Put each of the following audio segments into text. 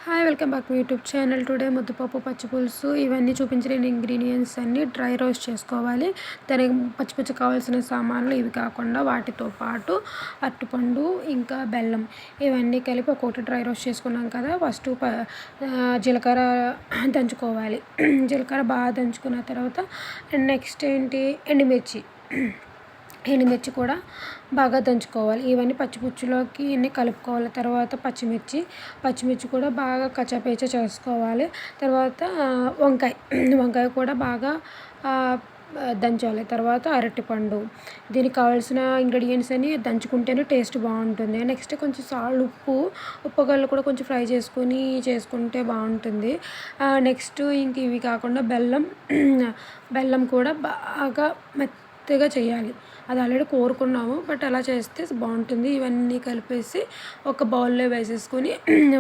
Hi welcome back to YouTube channel. Today ముద్దపప్పు పచ్చి పులుసు ఇవన్నీ చూపించిన ఇంగ్రీడియంట్స్ అన్నీ డ్రై రోస్ట్ చేసుకోవాలి. దానికి పచ్చి కావాల్సిన సామాన్లు ఇవి కాకుండా వాటితో పాటు అరటిపండు ఇంకా బెల్లం ఇవన్నీ కలిపి ఒక్కొక్కటి డ్రై రోస్ట్ చేసుకున్నాం కదా. ఫస్ట్ జీలకర్ర దంచుకోవాలి. జీలకర్ర బాగా దంచుకున్న తర్వాత నెక్స్ట్ ఏంటి ఎండుమిర్చి కూడా బాగా దంచుకోవాలి. ఇవన్నీ పచ్చిపుచ్చులోకి ఇన్ని కలుపుకోవాలి. తర్వాత పచ్చిమిర్చి కూడా బాగా కచ్చాపేచా చేసుకోవాలి. తర్వాత వంకాయ కూడా బాగా దంచాలి. తర్వాత అరటిపండు, దీనికి కావాల్సిన ఇంగ్రీడియంట్స్ అన్ని దంచుకుంటేనే టేస్ట్ బాగుంటుంది. నెక్స్ట్ కొంచెం ఉప్పుగల్లు కూడా కొంచెం ఫ్రై చేసుకుంటే బాగుంటుంది. నెక్స్ట్ ఇంక ఇవి కాకుండా బెల్లం కూడా బాగా మెత్తగా చేయాలి. అది ఆల్రెడీ కోరుకున్నాము, బట్ అలా చేస్తే బాగుంటుంది. ఇవన్నీ కలిపేసి ఒక బౌల్లో వేసేసుకొని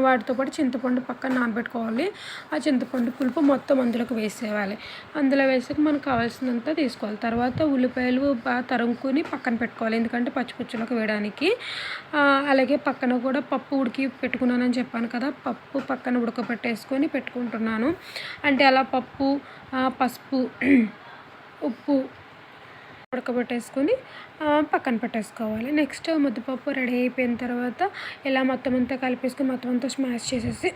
వాటితో పాటు చింతపండు పక్కన నానబెట్టుకోవాలి. ఆ చింతపండు పులుపు మొత్తం అందులోకి వేసేయాలి. అందులో వేసాక మనకు కావాల్సినంత తీసుకోవాలి. తర్వాత ఉల్లిపాయలు బాగా తరుముకొని పక్కన పెట్టుకోవాలి, ఎందుకంటే పచ్చిపుచ్చులోకి వేయడానికి. అలాగే పక్కన కూడా పప్పు ఉడికి పెట్టుకున్నానని చెప్పాను కదా, పప్పు పక్కన ఉడకబెట్టేసుకొని పెట్టుకుంటున్నాను. అంటే అలా పప్పు, పసుపు, ఉప్పు ఉడకబెట్టేసుకొని పక్కన పెట్టేసుకోవాలి. నెక్స్ట్ ముద్దపప్పు రెడీ అయిపోయిన తర్వాత ఇలా మొత్తం అంతా కలిపేసుకొని మొత్తం అంతా స్మాష్ చేసేసి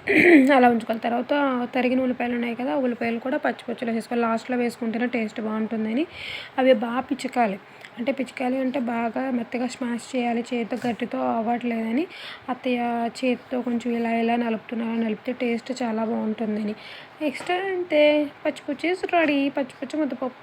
అలా ఉంచుకోవాలి. తర్వాత తరిగిన ఉల్లిపాయలు ఉన్నాయి కదా, ఉల్లిపాయలు కూడా పచ్చిలో వేసుకోవాలి. లాస్ట్లో వేసుకుంటేనే టేస్ట్ బాగుంటుందని అవి బాగా పిచకాలి అంటే బాగా మెత్తగా స్మాష్ చేయాలి. చేతితో గట్టితో అవ్వట్లేదని అత్తయ్య చేతితో కొంచెం ఇలా నలిపితే టేస్ట్ చాలా బాగుంటుందని. నెక్స్ట్ అంతే, పచ్చిపుచ్చి రెడీ, పచ్చిపుచ్చి ముద్దపప్పు.